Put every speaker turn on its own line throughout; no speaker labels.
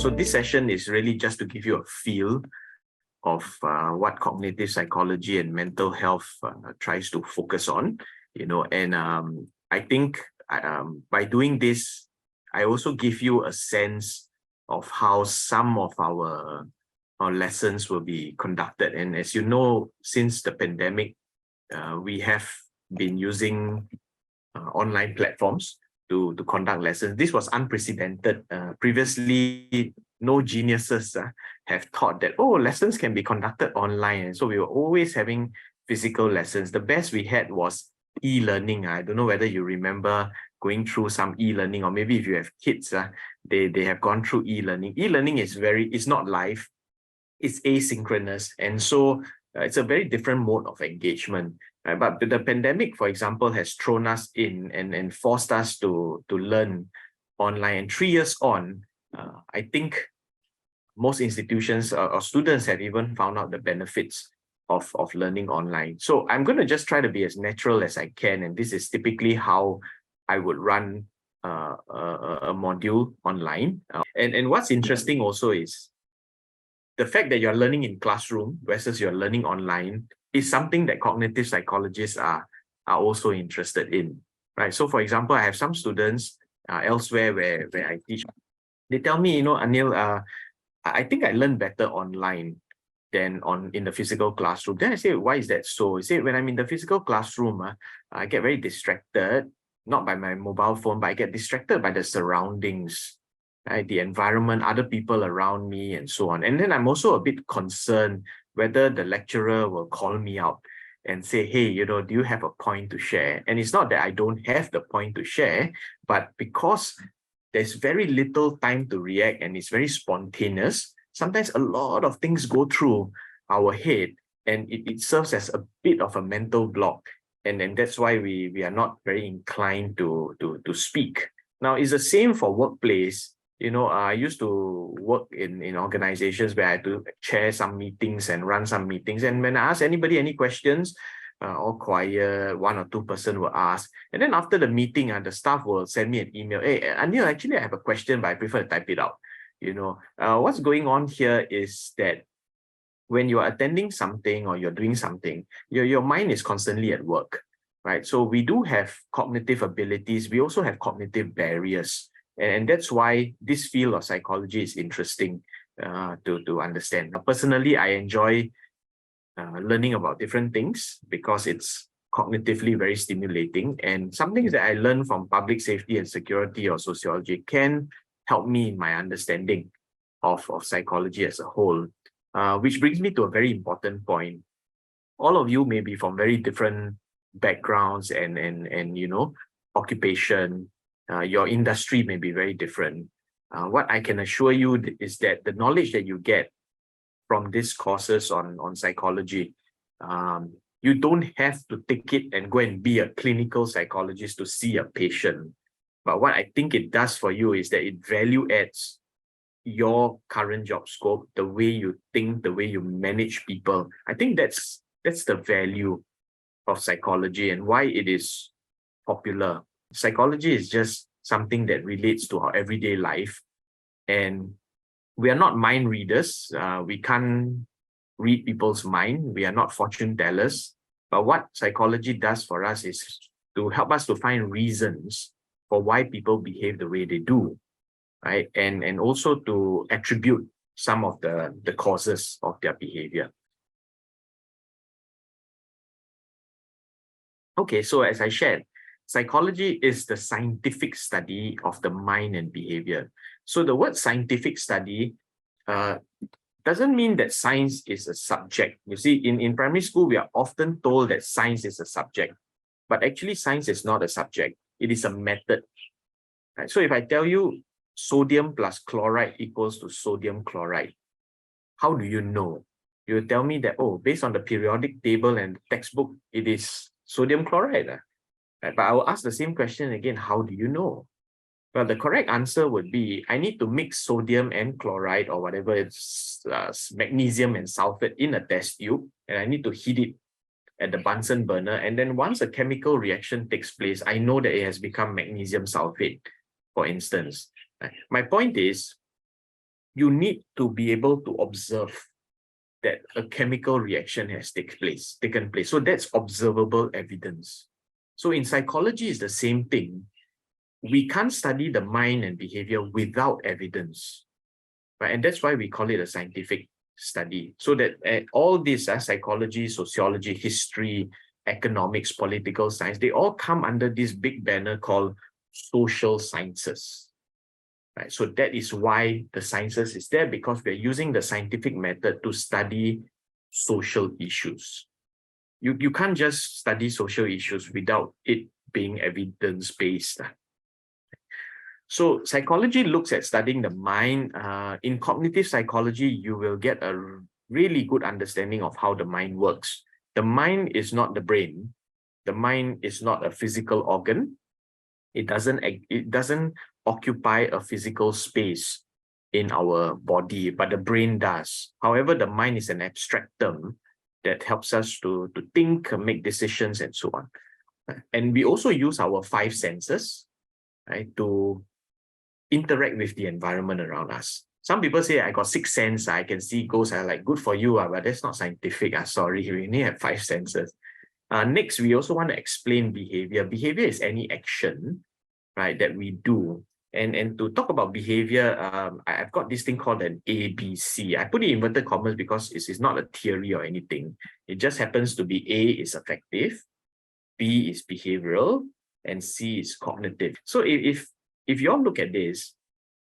So this session is really just to give you a feel of what cognitive psychology and mental health tries to focus on, and I think by doing this, I also give you a sense of how some of our lessons will be conducted. And as you know, since the pandemic, we have been using online platforms to conduct lessons. This was unprecedented. Previously, no geniuses have thought that, lessons can be conducted online. And so we were always having physical lessons. The best we had was e-learning. I don't know whether you remember going through some e-learning, or maybe if you have kids, they have gone through e-learning. E-learning it's not live, it's asynchronous. And so it's a very different mode of engagement. But the pandemic, for example, has thrown us in and forced us to learn online. And 3 years on, I think most institutions or students have even found out the benefits of learning online. So I'm going to just try to be as natural as I can. And this is typically how I would run a module online. And what's interesting also is the fact that you're learning in classroom versus you're learning online is something that cognitive psychologists are also interested in, right? So for example, I have some students elsewhere where I teach. They tell me, Anil, I think I learn better online than in the physical classroom. Then I say, why is that so? I say, when I'm in the physical classroom, I get very distracted, not by my mobile phone, but I get distracted by the surroundings, right? The environment, other people around me, and so on. And then I'm also a bit concerned whether the lecturer will call me out and say, hey, do you have a point to share? And it's not that I don't have the point to share, but because there's very little time to react and it's very spontaneous, sometimes a lot of things go through our head, and it serves as a bit of a mental block. And that's why we are not very inclined to speak. Now, it's the same for workplace. I used to work in organizations where I had to chair some meetings and run some meetings. And when I ask anybody any questions, all quiet, 1 or 2 person will ask. And then after the meeting, the staff will send me an email. Hey, Anil, actually, I have a question, but I prefer to type it out. What's going on here is that when you are attending something or you're doing something, your mind is constantly at work, right? So we do have cognitive abilities. We also have cognitive barriers. And that's why this field of psychology is interesting to understand. Personally, I enjoy learning about different things because it's cognitively very stimulating. And some things that I learn from public safety and security or sociology can help me in my understanding of psychology as a whole. Which brings me to a very important point. All of you may be from very different backgrounds and occupation. Your industry may be very different. What I can assure you is that the knowledge that you get from these courses on psychology, you don't have to take it and go and be a clinical psychologist to see a patient. But what I think it does for you is that it value adds your current job scope, the way you think, the way you manage people. I think that's the value of psychology and why it is popular. Psychology is just something that relates to our everyday life. And we are not mind readers. We can't read people's mind. We are not fortune tellers. But what psychology does for us is to help us to find reasons for why people behave the way they do, right? And also to attribute some of the causes of their behavior. Okay, so as I shared, psychology is the scientific study of the mind and behavior. So the word scientific study doesn't mean that science is a subject. You see, in primary school, we are often told that science is a subject, but actually science is not a subject. It is a method. Right? So if I tell you sodium plus chloride equals to sodium chloride, how do you know? You tell me that, based on the periodic table and textbook, it is sodium chloride. Right? But I will ask the same question again, how do you know? Well, the correct answer would be, I need to mix sodium and chloride or whatever it's magnesium and sulfate in a test tube, and I need to heat it at the Bunsen burner. And then once a chemical reaction takes place, I know that it has become magnesium sulfate, for instance. Right? My point is, you need to be able to observe that a chemical reaction has taken place. So that's observable evidence. So in psychology, it's the same thing. We can't study the mind and behavior without evidence, right? And that's why we call it a scientific study. So that all this, psychology, sociology, history, economics, political science, they all come under this big banner called social sciences. Right? So that is why the sciences is there, because we're using the scientific method to study social issues. You can't just study social issues without it being evidence-based. So psychology looks at studying the mind. In cognitive psychology, you will get a really good understanding of how the mind works. The mind is not the brain. The mind is not a physical organ. It doesn't occupy a physical space in our body, but the brain does. However, the mind is an abstract term that helps us to think, make decisions, and so on. And we also use our 5 senses, right, to interact with the environment around us. Some people say, I got 6 senses, I can see ghosts. I like, good for you, but that's not scientific. Sorry, we only have 5 senses. Next, we also want to explain behavior. Behavior is any action, right, that we do. And to talk about behavior, I've got this thing called an ABC. I put it in inverted commas because it's not a theory or anything. It just happens to be A is affective, B is behavioral, and C is cognitive. So if you all look at this,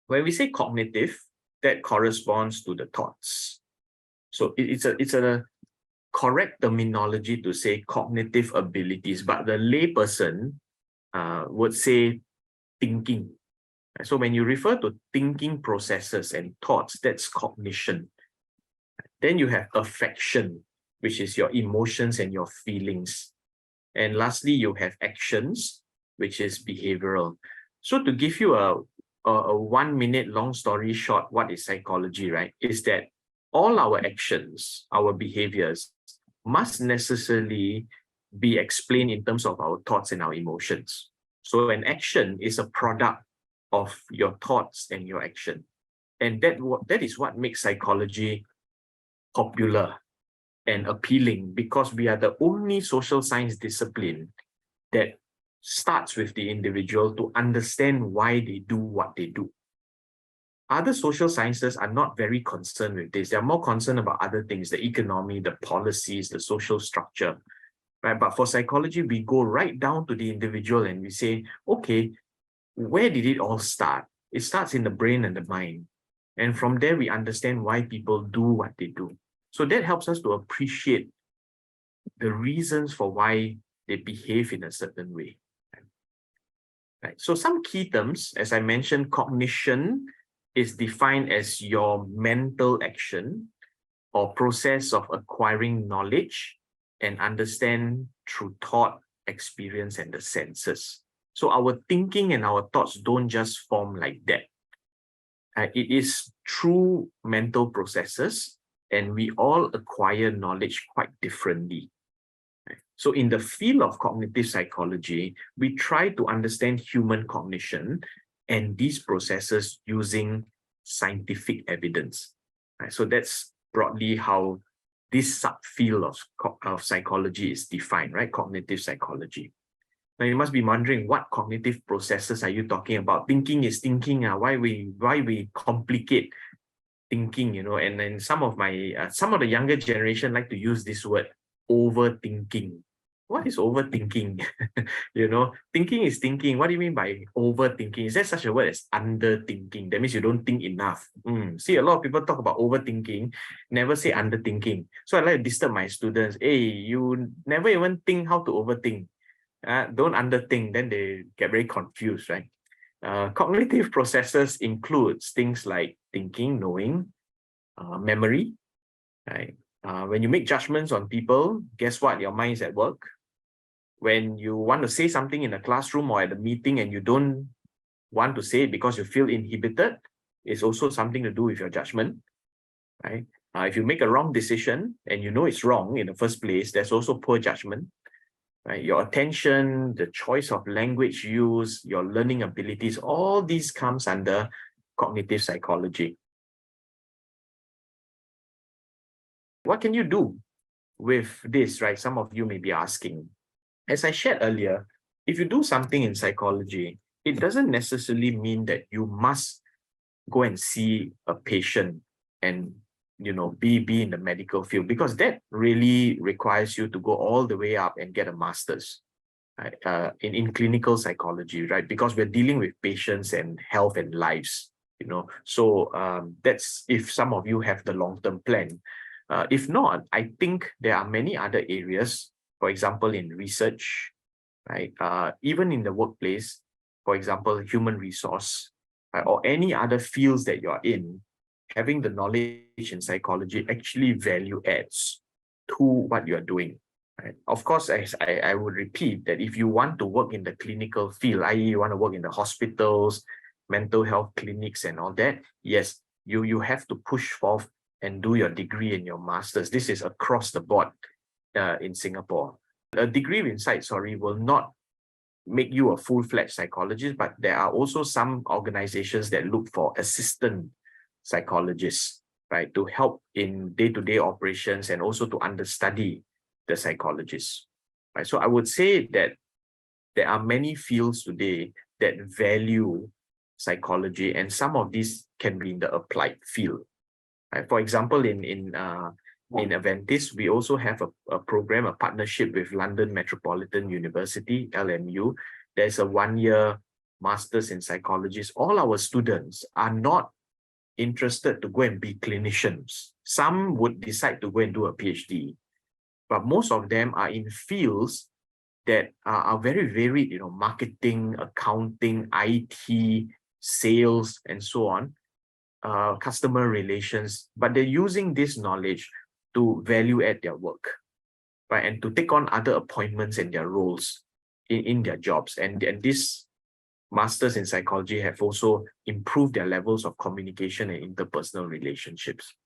when we say cognitive, that corresponds to the thoughts. So it's a correct terminology to say cognitive abilities, but the layperson would say thinking. So when you refer to thinking processes and thoughts, that's cognition. Then you have affection, which is your emotions and your feelings. And lastly, you have actions, which is behavioral. So to give you a 1 minute long story short, what is psychology, right? Is that all our actions, our behaviors must necessarily be explained in terms of our thoughts and our emotions. So an action is a product of your thoughts and your action. And that is what makes psychology popular and appealing, because we are the only social science discipline that starts with the individual to understand why they do what they do. Other social sciences are not very concerned with this. They're more concerned about other things, the economy, the policies, the social structure. Right? But for psychology, we go right down to the individual and we say, okay, where did it all start? It starts in the brain and the mind. And from there, we understand why people do what they do. So that helps us to appreciate the reasons for why they behave in a certain way. Right. So some key terms, as I mentioned, cognition is defined as your mental action or process of acquiring knowledge and understand through thought, experience, and the senses. So our thinking and our thoughts don't just form like that. It is through mental processes, and we all acquire knowledge quite differently. So in the field of cognitive psychology, we try to understand human cognition and these processes using scientific evidence. So that's broadly how this subfield of psychology is defined, right? Cognitive psychology. Now you must be wondering, what cognitive processes are you talking about? Thinking is thinking. Why we complicate thinking? And then some of the younger generation like to use this word, overthinking. What is overthinking? Thinking is thinking. What do you mean by overthinking? Is there such a word as underthinking? That means you don't think enough. See, a lot of people talk about overthinking, never say underthinking. So I like to disturb my students. Hey, you never even think how to overthink. Don't underthink, then they get very confused, right? Cognitive processes includes things like thinking, knowing, memory, right? When you make judgments on people, guess what? Your mind is at work. When you want to say something in a classroom or at a meeting and you don't want to say it because you feel inhibited, it's also something to do with your judgment, right? If you make a wrong decision and you know it's wrong in the first place, there's also poor judgment, right? Your attention, the choice of language used, your learning abilities, all these comes under cognitive psychology. What can you do with this, right? Some of you may be asking. As I shared earlier, if you do something in psychology, it doesn't necessarily mean that you must go and see a patient and be in the medical field, because that really requires you to go all the way up and get a master's, right? In clinical psychology, right? Because we're dealing with patients and health and lives, so that's if some of you have the long-term plan. If not, I think there are many other areas, for example in research, right? Even in the workplace, for example human resource, right? Or any other fields that you're in, having the knowledge in psychology actually value adds to what you're doing. Right? Of course, as I would repeat that if you want to work in the clinical field, i.e. you want to work in the hospitals, mental health clinics and all that, yes, you have to push forth and do your degree and your master's. This is across the board in Singapore. A degree in psych, will not make you a full-fledged psychologist, but there are also some organizations that look for assistant psychologists, right, to help in day-to-day operations and also to understudy the psychologists, right? So I would say that there are many fields today that value psychology, and some of these can be in the applied field, right? For example, in Aventis, we also have a program, a partnership with London Metropolitan University, LMU. There's a 1-year master's in psychology. All our students are not interested to go and be clinicians. Some would decide to go and do a PhD, but most of them are in fields that are very varied, marketing, accounting, IT, sales, and so on, customer relations, but they're using this knowledge to value add their work, right? And to take on other appointments and their roles in their jobs. And this masters in psychology have also improved their levels of communication and interpersonal relationships.